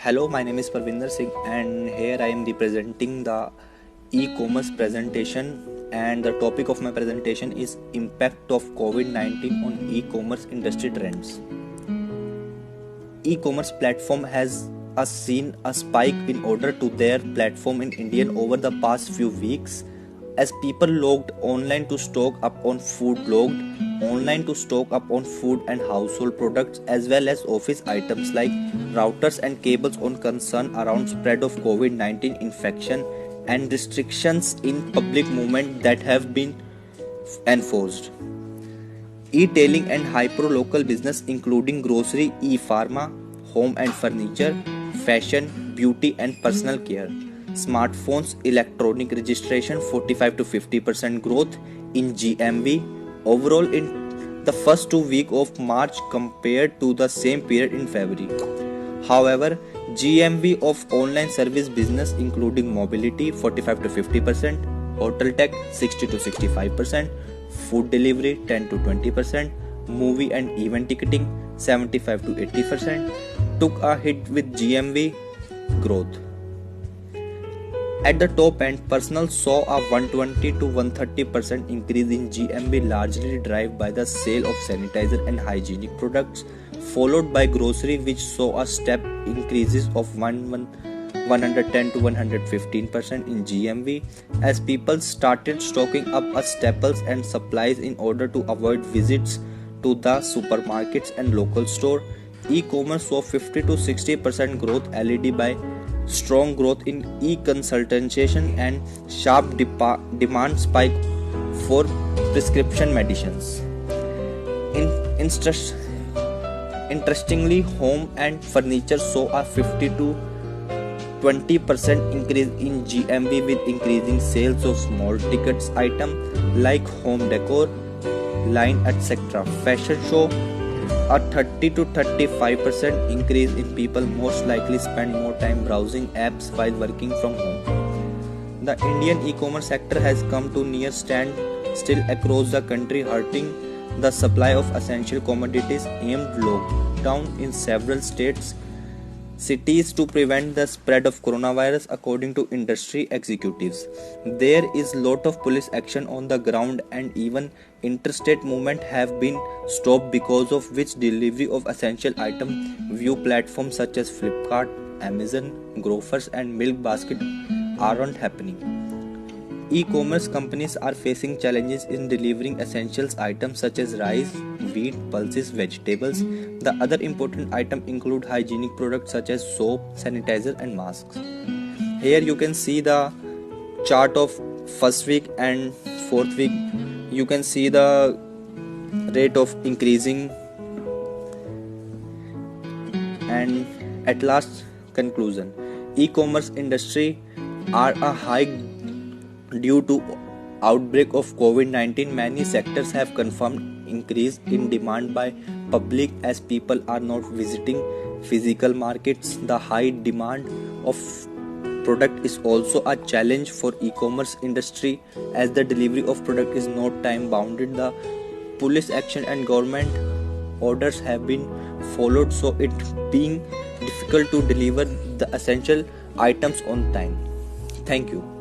Hello, my name is Parvinder Singh, and here I am representing the e-commerce presentation. And the topic of my presentation is impact of COVID-19 on e-commerce industry trends. E-commerce platform has seen a spike in order to their platform in India over the past few weeks, as people logged online to stock up on food and household products, as well as office items like routers and cables on concern around spread of COVID-19 infection and restrictions in public movement that have been enforced. E-tailing and hyper-local business including grocery, e-pharma, home and furniture, fashion, beauty and personal care, smartphones, electronic registration 45 to 50% growth in GMV overall in the first 2 weeks of March compared to the same period in February. However, GMV of online service business including mobility 45 to 50%, hotel tech 60 to 65%, food delivery 10 to 20%, movie and event ticketing 75 to 80% took a hit with GMV growth. At the top end, personal saw a 120 to 130% increase in GMV, largely driven by the sale of sanitizer and hygienic products, followed by grocery, which saw a step increases of 110 to 115% in GMV as people started stocking up staples and supplies in order to avoid visits to the supermarkets and local store. E-commerce saw 50 to 60% growth, led by strong growth in e-consultation and sharp demand spike for prescription medicines. Interestingly, home and furniture saw a 50 to 20% increase in GMV with increasing sales of small tickets items like home decor, line, etc. Fashion show a 30 to 35% increase in people most likely spend more time browsing apps while working from home. The Indian e-commerce sector has come to near standstill across the country, hurting the supply of essential commodities aimed lockdown in several cities to prevent the spread of coronavirus, according to industry executives. There is lot of police action on the ground and even interstate movement have been stopped, because of which delivery of essential items via platforms such as Flipkart, Amazon, Grofers and Milk Basket aren't happening. E-commerce companies are facing challenges in delivering essentials items such as rice, wheat, pulses, vegetables. The other important items include hygienic products such as soap, sanitizer and masks. Here you can see the chart of first week and fourth week. You can see the rate of increasing, and at last conclusion, e-commerce industry are a high due to outbreak of COVID-19. Many sectors have confirmed increase in demand by public as people are not visiting physical markets. The high demand of product is also a challenge for e-commerce industry as the delivery of product is not time bounded. The police action and government orders have been followed, so it being difficult to deliver the essential items on time. Thank you.